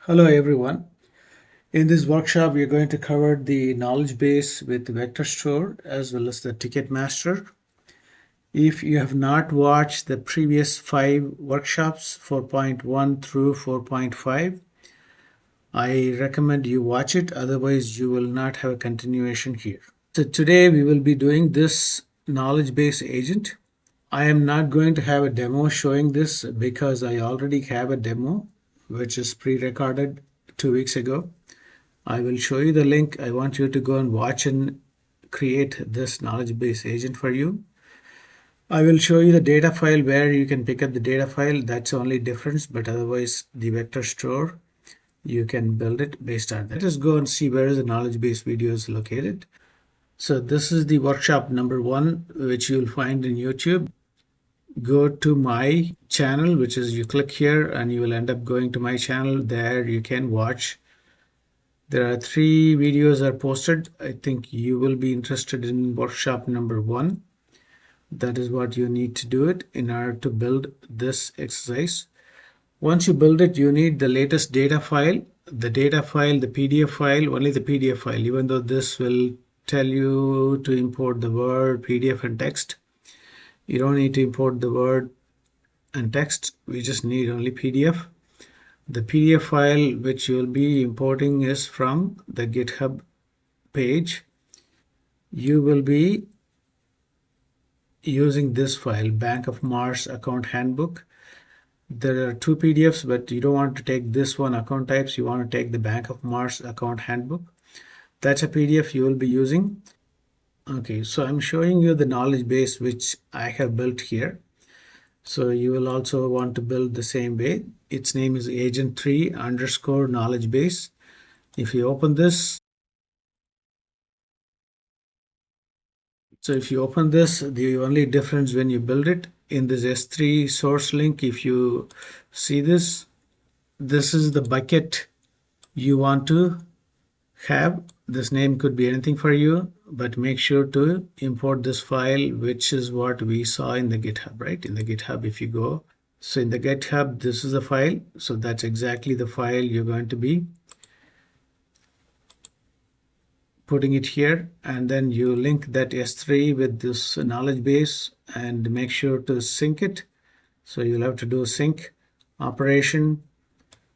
Hello everyone. In this workshop, we are going to cover the knowledge base with the vector store as well as the Ticketmaster. If you have not watched the previous 5 workshops, 4.1 through 4.5, I recommend you watch it, otherwise you will not have a continuation here. So today we will be doing this knowledge base agent. I am not going to have a demo showing this because I already have a demo which is pre-recorded 2 weeks ago. I will show you the link. I want you to go and watch and create this knowledge base agent for you. I will show you the data file where you can pick up the data file. That's the only difference, but otherwise the vector store, you can build it based on that. Let us go and see where the knowledge base video is located. So this is the workshop number 1, which you'll find in YouTube. Go to my channel, which is you click here and you will end up going to my channel. There you can watch. There are 3 videos are posted. I think you will be interested in workshop number 1. That is what you need to do it in order to build this exercise. Once you build it, you need the latest data file. The data file, the PDF file, only the PDF file, even though this will tell you to import the Word, PDF and text. You don't need to import the Word and text. We just need only PDF. The PDF file which you will be importing is from the GitHub page. You will be using this file, Bank of Mars Account Handbook. There are 2 PDFs, but you don't want to take this one, account types. You want to take the Bank of Mars Account Handbook. That's a PDF you will be using. Okay, so I'm showing you the knowledge base which I have built here. So you will also want to build the same way. Its name is agent3 underscore knowledge base. If you open this, so if you open this, the only difference when you build it in this S3 source link, if you see this, this is the bucket you want to have. This name could be anything for you, but make sure to import this file, which is what we saw in the GitHub, right? In the GitHub, if you go, so in the GitHub, this is the file. So that's exactly the file you're going to be putting it here, and then you link that S3 with this knowledge base and make sure to sync it. So you'll have to do sync operation.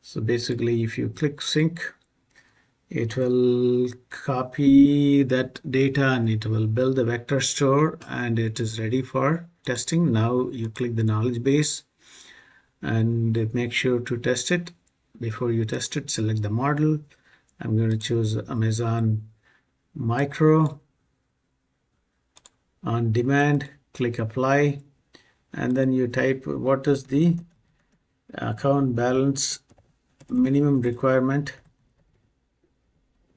So basically, if you click sync, it will copy that data and it will build the vector store, and it is ready for testing. Now you click the knowledge base and make sure to test it. Before you test it, select the model. I'm going to choose Amazon Micro on demand, click apply, and then you type what is the account balance minimum requirement.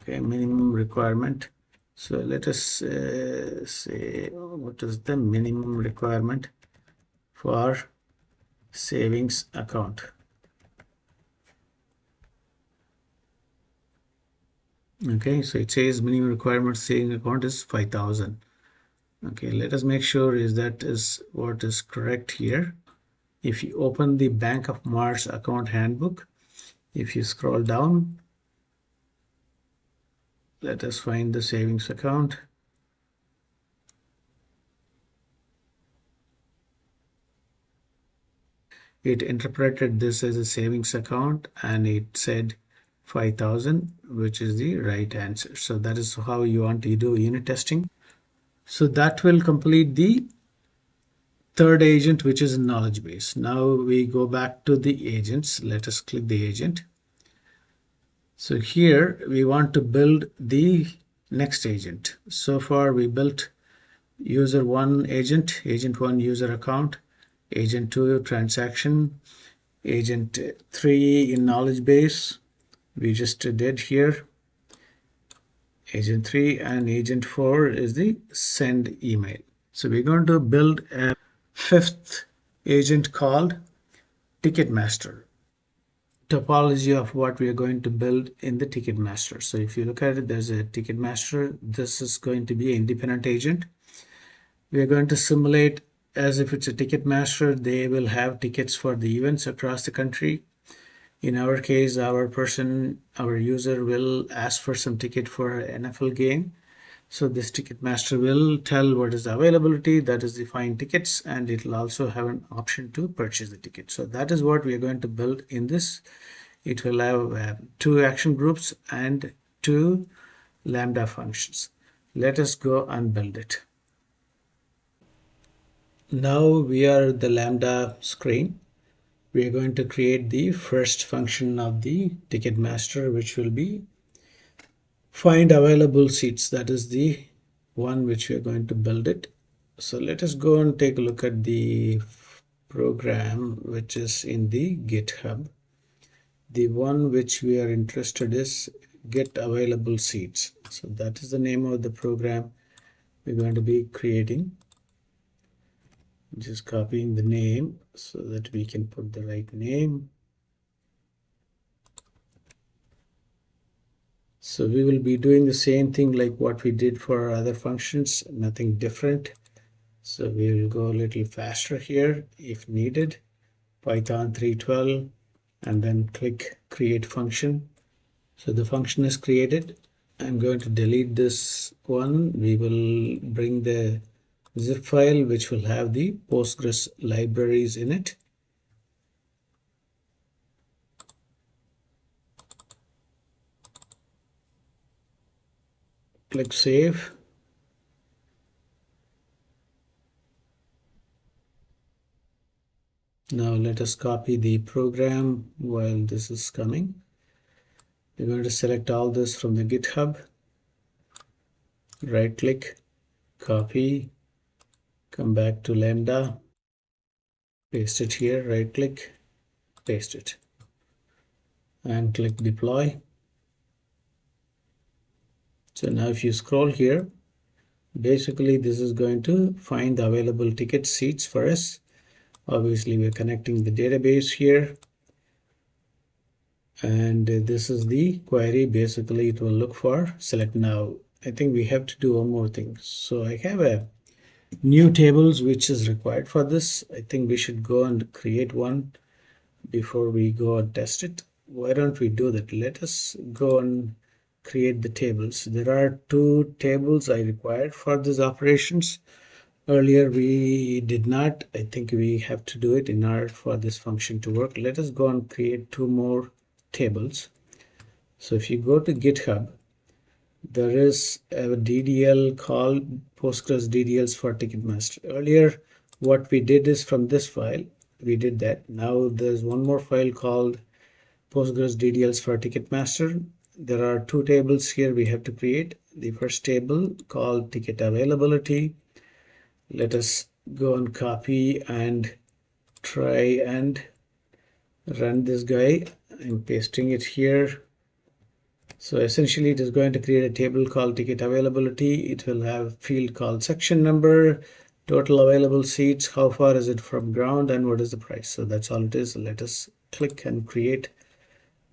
Okay, minimum requirement. So let us say what is the minimum requirement for savings account. Okay, so it says minimum requirement savings account is 5,000. Okay, let us make sure is that is what is correct here. If you open the Bank of Mars account handbook, if you scroll down, let us find the savings account. It interpreted this as a savings account and it said 5,000, which is the right answer. So that is how you want to do unit testing. So that will complete the third agent, which is in knowledge base. Now we go back to the agents. Let us click the agent. So here we want to build the next agent. So far we built user 1 agent, agent 1 user account, agent 2 transaction, agent 3 in knowledge base. We just did here agent 3, and agent 4 is the send email. So we're going to build a 5th agent called Ticketmaster. Topology of what we are going to build in the Ticketmaster. So if you look at it, there's a Ticketmaster. This is going to be an independent agent. We are going to simulate as if it's a Ticketmaster. They will have tickets for the events across the country. In our case, our user will ask for some ticket for NFL game. So this Ticketmaster will tell what is the availability, that is the find tickets, and it will also have an option to purchase the ticket. So that is what we are going to build in this. It will have two action groups and two Lambda functions. Let us go and build it. Now we are at the Lambda screen. We are going to create the first function of the Ticketmaster, which will be find available seats. That is the one which we are going to build it. So let us go and take a look at the program which is in the GitHub. The one which we are interested is get available seats. So that is the name of the program we're going to be creating. Just copying the name so that we can put the right name. So we will be doing the same thing like what we did for our other functions, nothing different. So we will go a little faster here if needed. Python 3.12 and then click create function. So the function is created. I'm going to delete this one. We will bring the zip file which will have the Postgres libraries in it. Click save. Now let us copy the program while this is coming. We're going to select all this from the GitHub. Right click, copy, come back to Lambda, paste it here, right click, paste it, and click deploy. So now if you scroll here, basically this is going to find the available ticket seats for us. Obviously we're connecting the database here, and this is the query. Basically it will look for select. Now I think we have to do one more thing. So I have a new tables which is required for this. I think we should go and create one before we go and test it. Why don't we do that? Let us go and create the tables. There are two tables I required for these operations. Earlier we did not. I think we have to do it in order for this function to work. Let us go and create two more tables. So if you go to GitHub, there is a DDL called Postgres DDLs for Ticketmaster. Earlier what we did is from this file we did that. Now there's one more file called Postgres DDLs for Ticketmaster. There are two tables here we have to create. The first table called ticket availability. Let us go and copy and try and run this guy. I'm pasting it here. So essentially it is going to create a table called ticket availability. It will have a field called section number, total available seats, how far is it from ground, and what is the price. So that's all it is. Let us click and create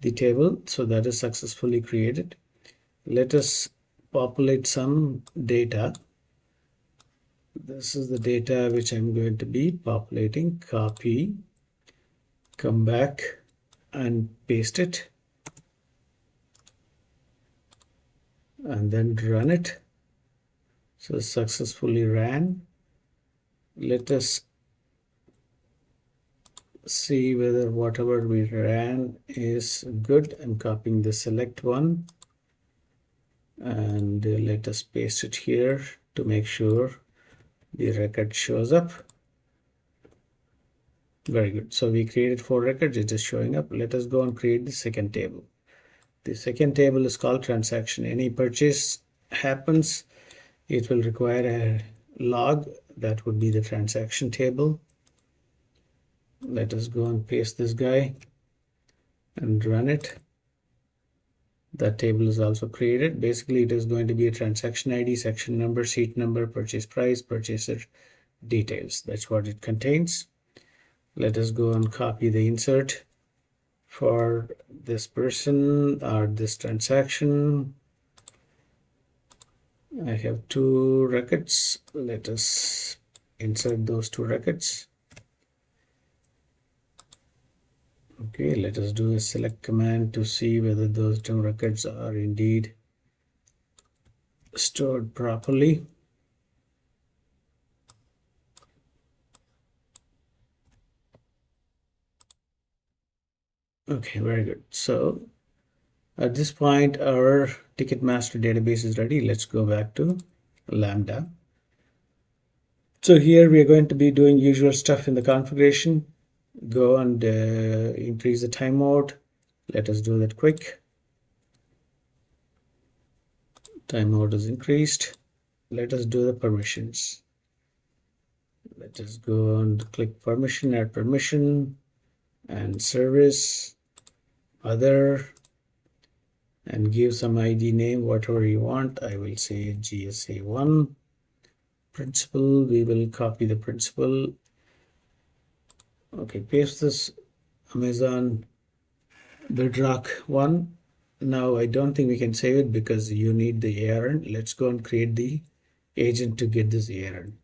the table. So that is successfully created. Let us populate some data. This is the data which I'm going to be populating. Copy, come back and paste it, and then run it. So successfully ran. Let us see whether whatever we ran is good. I'm copying the select one, and let us paste it here to make sure the record shows up. Very good. So we created 4 records. It is showing up. Let us go and create the second table. The second table is called transaction. Any purchase happens, it will require a log. That would be the transaction table. Let us go and paste this guy and run it. That table is also created. Basically it is going to be a transaction ID, section number, seat number, purchase price, purchaser details. That's what it contains. Let us go and copy the insert for this person or this transaction. I have 2 records. Let us insert those 2 records. Okay, let us do a select command to see whether those two records are indeed stored properly. Okay, very good. So at this point, our Ticketmaster database is ready. Let's go back to Lambda. So here we are going to be doing usual stuff in the configuration. Go and increase the time mode. Let us do that quick. Time mode is increased. Let us do the permissions. Let us go and click permission, add permission, and service, other, and give some ID name, whatever you want. I will say GSA1. Principal, we will copy the principal. Okay, paste this Amazon Bedrock one. Now I don't think we can save it because you need the ARN. Let's go and create the agent to get this ARN.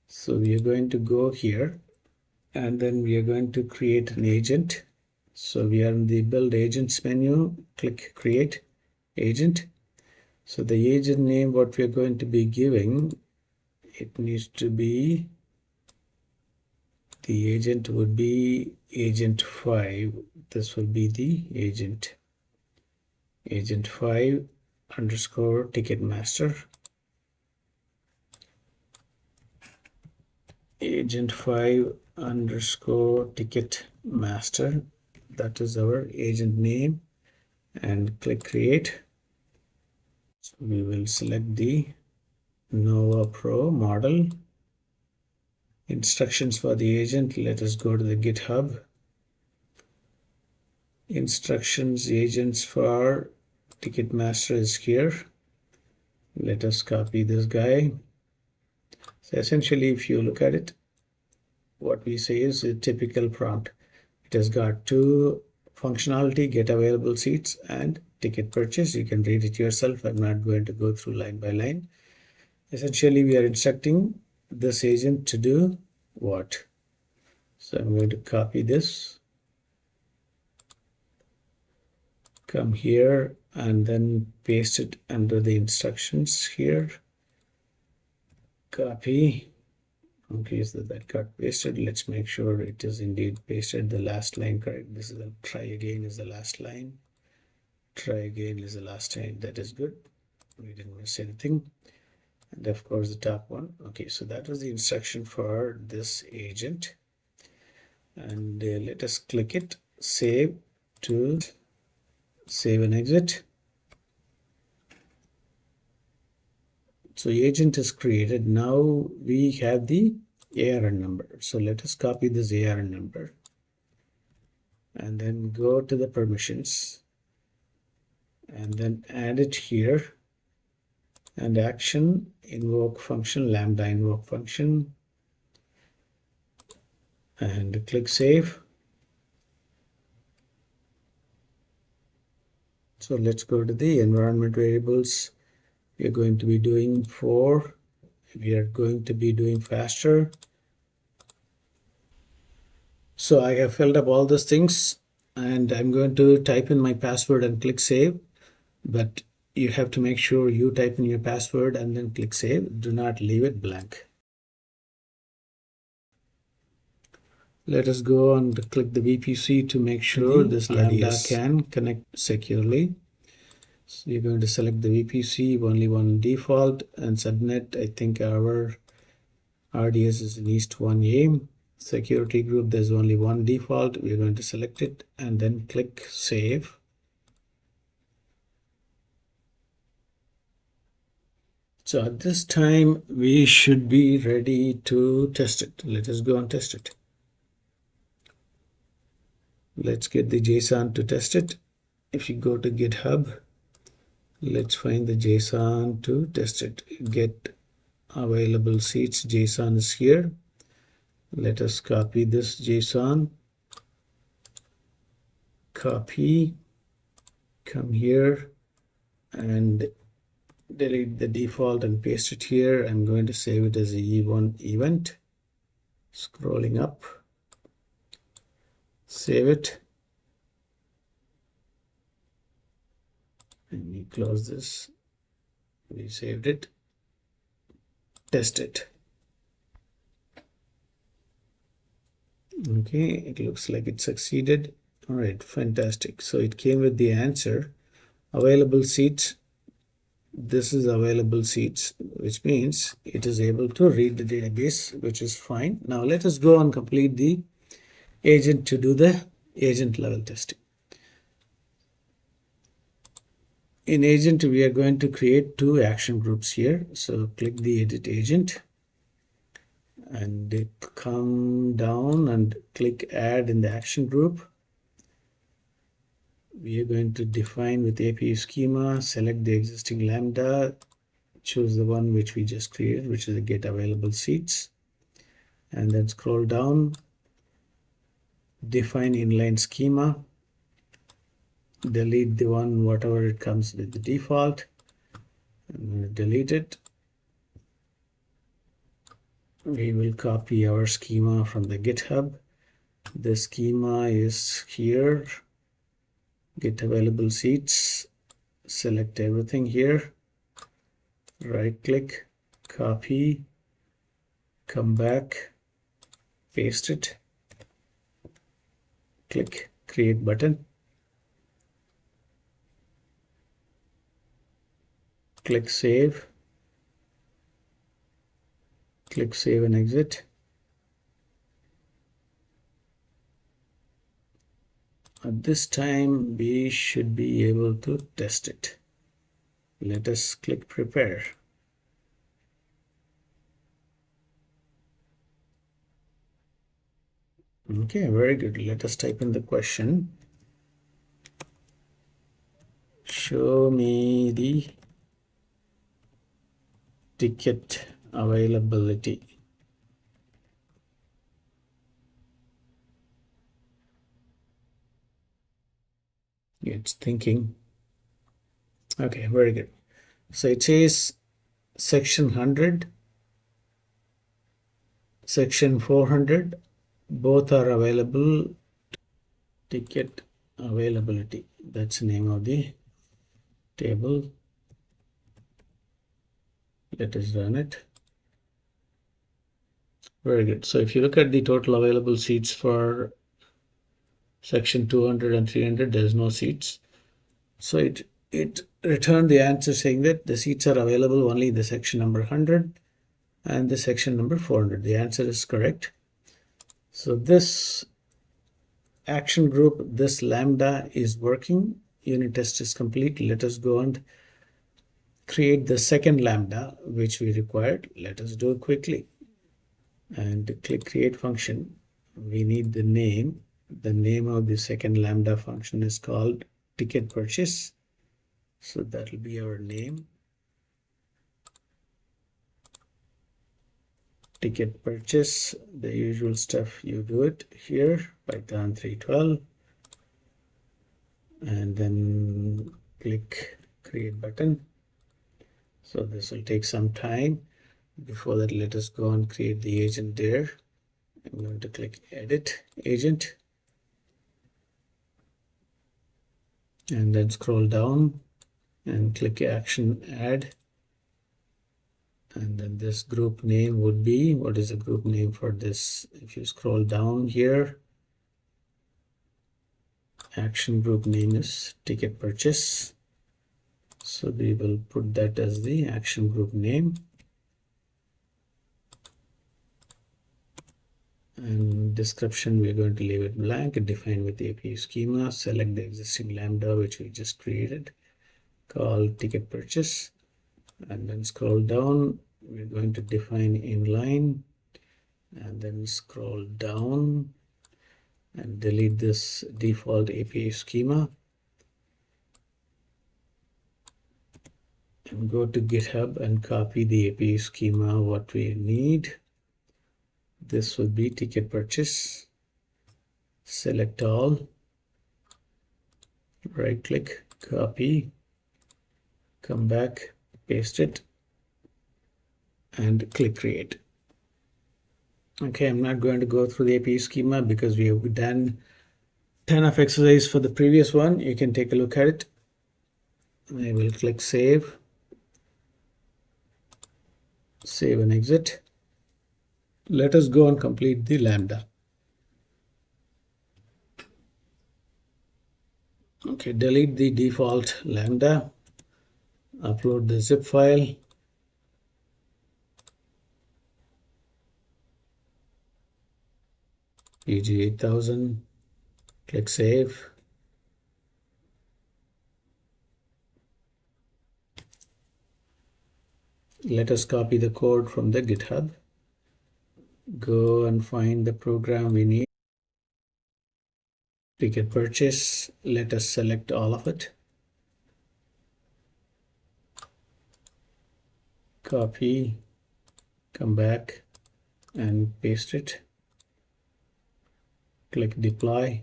So we are going to go here and then we are going to create an agent. So we are in the build agents menu, click create agent. So the agent name, what we are going to be giving, it needs to be, the agent would be agent 5. This will be the agent 5 underscore Ticketmaster. Agent 5 underscore Ticketmaster. That is our agent name, and click create. So we will select the Nova Pro model. Instructions for the agent. Let us go to the GitHub. Instructions agents for Ticketmaster is here. Let us copy this guy. So essentially, if you look at it, what we say is a typical prompt. It has got two functionality, get available seats and ticket purchase. You can read it yourself. I'm not going to go through line by line. Essentially, we are instructing this agent to do what? So I'm going to copy this, come here, and then paste it under the instructions here. Copy. Okay, so that got pasted. Let's make sure it is indeed pasted. The last line correct. This is the try again is the last line. Try again is the last line. That is good. We didn't miss anything. And of course the top one. Okay, so that was the instruction for this agent. And let us click it, save to save and exit. So agent is created. Now we have the ARN number. So let us copy this ARN number and then go to the permissions and then add it here, and action invoke function, lambda invoke function, and click save. So let's go to the environment variables. We are going to be doing for, we are going to be doing faster. So I have filled up all those things and I'm going to type in my password and click save. But you have to make sure you type in your password and then click save. Do not leave it blank. Let us go and click the VPC to make sure this Lambda can connect securely. So you're going to select the VPC, only one default, and subnet. I think our RDS is in East 1A. Security group, there's only one default. We're going to select it and then click save. So at this time, we should be ready to test it. Let us go and test it. Let's get the JSON to test it. If you go to GitHub, let's find the JSON to test it. Get available seats JSON is here. Let us copy this JSON. Copy, come here and delete the default and paste it here. I'm going to save it as a E1 event. Scrolling up. save it, and we close this. We saved it, test it. Okay, it looks like it succeeded. All right, fantastic. So it came with the answer, available seats. This is available seats, which means it is able to read the database, which is fine. Now let us go and complete the agent to do the agent level testing. In agent, we are going to create two action groups here. So click the edit agent and come down and click add in the action group. We are going to define with API schema, select the existing Lambda, choose the one which we just created, which is the get available seats, and then scroll down, define inline schema, delete the one whatever it comes with the default, and delete it. We will copy our schema from the GitHub. The schema is here, get available seats, select everything here, right click, copy, come back, paste it, click create button, click save and exit. At this time we should be able to test it. Let us click prepare. Okay, very good. Let us type in the question. Show me the ticket availability. It's thinking. Okay, very good. So it says section 100, section 400, both are available. Ticket availability, that's the name of the table. Let us run it. Very good. So if you look at the total available seats for section 200 and 300, there's no seats. So it returned the answer saying that the seats are available only in the section number 100 and the section number 400. The answer is correct. So this action group, this Lambda is working. Unit test is complete. Let us go and create the second Lambda which we required. Let us do it quickly and click create function. We need the name. The name of the second Lambda function is called ticket purchase. So that will be our name. Ticket purchase, the usual stuff, you do it here, Python 3.12, and then click create button. So this will take some time. Before that, let us go and create the agent there. I'm going to click edit agent and then scroll down and click action add. And then this group name would be, what is the group name for this? If you scroll down here, action group name is ticket purchase. So we will put that as the action group name. And description, we're going to leave it blank, define with API schema, select the existing Lambda which we just created, call ticket purchase, and then scroll down. We're going to define inline and then scroll down and delete this default API schema and go to GitHub and copy the API schema what we need. This would be ticket purchase. Select all, right click, copy, come back, paste it, and click create. Okay, I'm not going to go through the API schema because we have done 10 of exercise for the previous one. You can take a look at it. I will click save and exit. Let us go and complete the Lambda. Okay, delete the default Lambda, upload the zip file, pg8000, click save. Let us copy the code from the GitHub. Go and find the program we need. Ticket purchase. Let us select all of it. Copy, come back and paste it. Click deploy.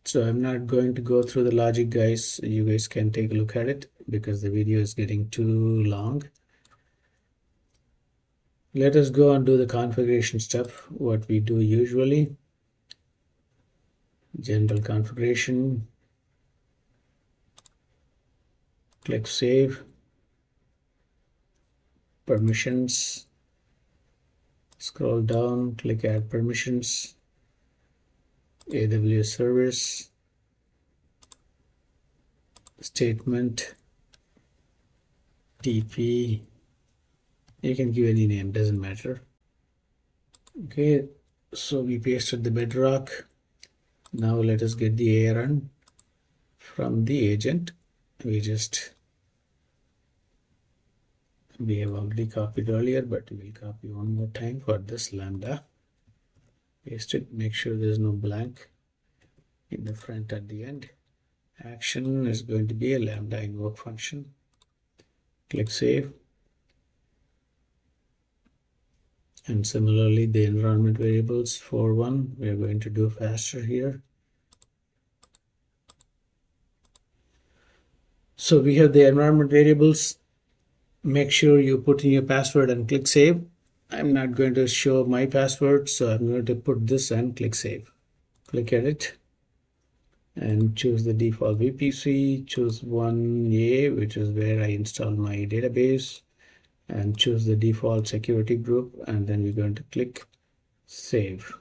So I'm not going to go through the logic, guys. You guys can take a look at it because the video is getting too long. Let us go and do the configuration stuff, what we do usually. General configuration. Click save. Permissions. Scroll down, click add permissions. AWS service. Statement. TP. You can give any name, doesn't matter. Okay, so we pasted the Bedrock. Now let us get the ARN from the agent. We have already copied earlier, but we will copy one more time for this Lambda. Paste it, make sure there's no blank in the front at the end. Action is going to be a Lambda invoke function. Click save. And similarly, the environment variables for one, we are going to do faster here. So we have the environment variables. Make sure you put in your password and click save. I'm not going to show my password, so I'm going to put this and click save. Click edit and choose the default VPC. Choose 1A, which is where I install my database, and choose the default security group, and then we're going to click save.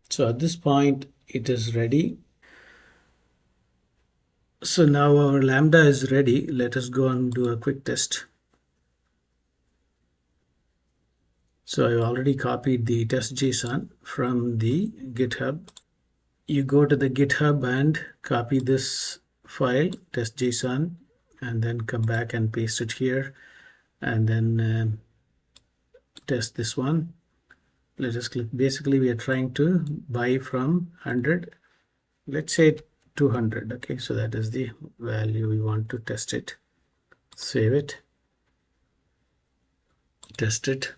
So at this point it is ready. So now our Lambda is ready. Let us go and do a quick test. So I already copied the test.json from the GitHub. You go to the GitHub and copy this file, test.json, and then come back and paste it here, and then test this one. Let us click. Basically, we are trying to buy from 100. Let's say 200. Okay, so that is the value we want to test it. Save it. Test it.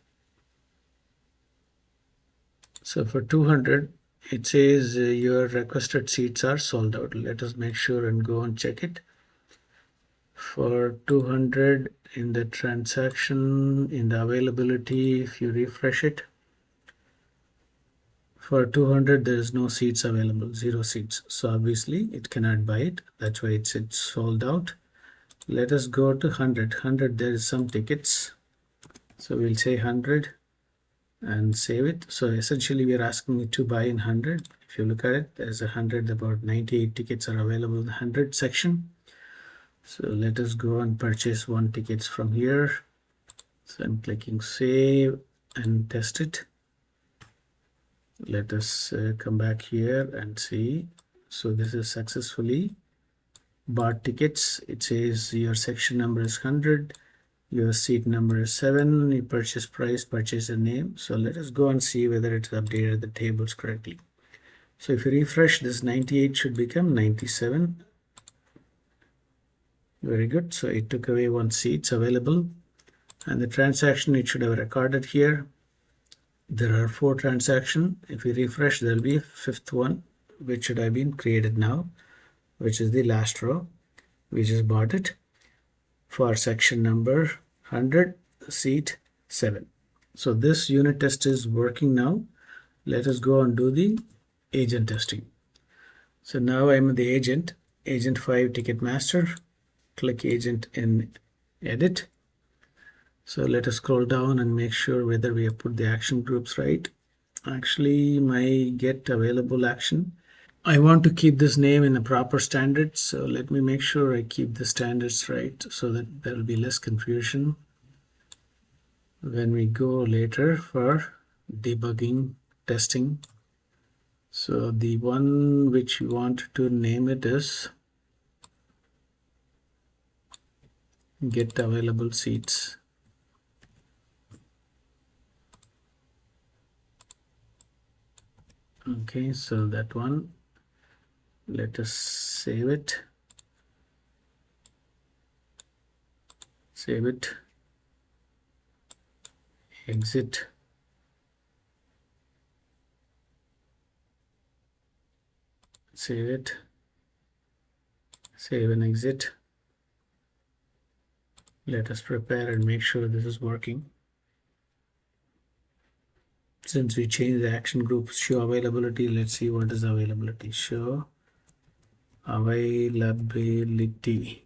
So for 200, it says your requested seats are sold out. Let us make sure and go and check it. For 200 in the transaction, in the availability, if you refresh it, for 200 there is no seats available, 0 seats. So obviously it cannot buy it. That's why it's sold out. Let us go to 100. 100, there is some tickets. So we'll say 100 and save it. So essentially we are asking it to buy in 100. If you look at it, there's 100, about 98 tickets are available in the 100 section. So let us go and purchase one tickets from here. So I'm clicking save and test it. Let us come back here and see. So this is successfully bought tickets. It says your section number is 100. Your seat number is 7, your purchase price, purchaser name. So let us go and see whether it's updated the tables correctly. So if you refresh, this 98 should become 97. Very good. So it took away one seats available, and the transaction it should have recorded here. There are 4 transactions. If we refresh, there will be a 5th one which should have been created now, which is the last row. We just bought it for section number 100, seat 7. So this unit test is working now. Let us go and do the agent testing. So now I'm the agent 5 Ticketmaster. Click agent in edit. So let us scroll down and make sure whether we have put the action groups right. Actually, my get available action, I want to keep this name in a proper standard, so let me make sure I keep the standards right so that there will be less confusion when we go later for debugging testing. So the one which we want to name it is get available seats. Okay, so that one, let us save it. Save it. Exit. Save it. Save and exit. Let us prepare and make sure this is working. Since we changed the action group show availability, let's see what is availability. Show availability.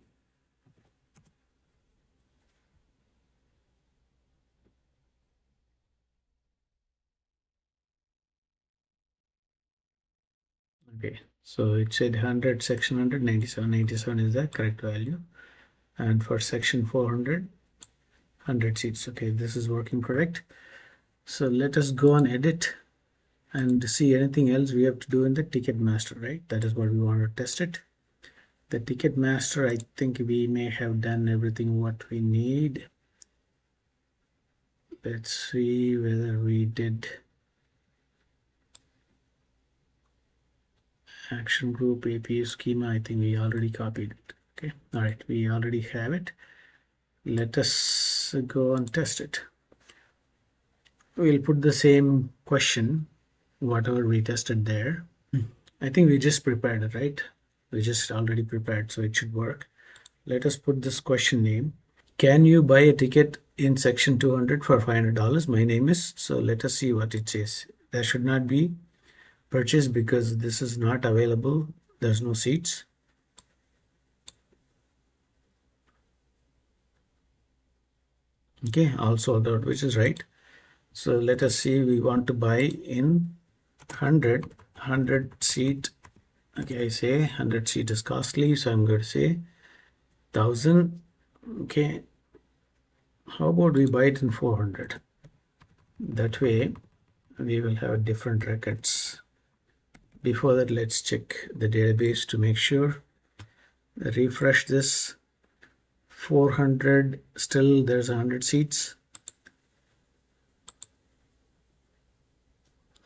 Okay, so it said 100, section 100, 97, 97 is the correct value. And for section 400, 100 seats. Okay, this is working correct. So let us go and edit and see anything else we have to do in the Ticketmaster, right? That is what we want to test it. The Ticketmaster, I think we may have done everything what we need. Let's see whether we did action group API schema. I think we already copied it. Okay, all right, we already have it. Let us go and test it. We'll put the same question, whatever we tested there. I think we just prepared it, right? We just already prepared, so it should work. Let us put this question name. Can you buy a ticket in section 200 for $500? My name is, so let us see what it says. There should not be purchase because this is not available. There's no seats. Okay, all sold out, which is right. So let us see, we want to buy in 100 seat. Okay, I say 100 seat is costly, so I'm going to say 1000. Okay, how about we buy it in 400? That way we will have different records. Before that, let's check the database to make sure. Refresh this. 400, still there's 100 seats.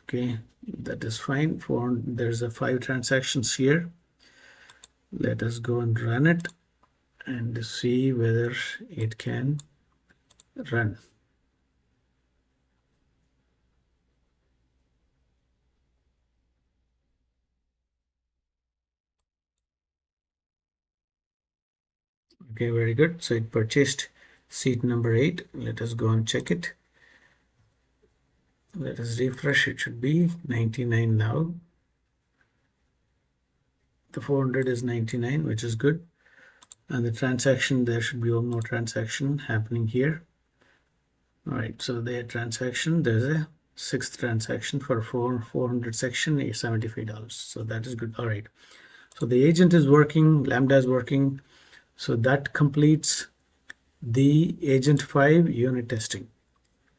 Okay, that is fine. There's a 5 transactions here. Let us go and run it and see whether it can run. Okay, very good. So it purchased seat number 8. Let us go and check it. Let us refresh. It should be 99 now. The 400 is 99, which is good. And the transaction, there should be one more transaction happening here. All right, so the transaction, there's a 6th transaction for 400 section, $75. So that is good. All right, so the agent is working, Lambda is working. So that completes the agent 5 unit testing.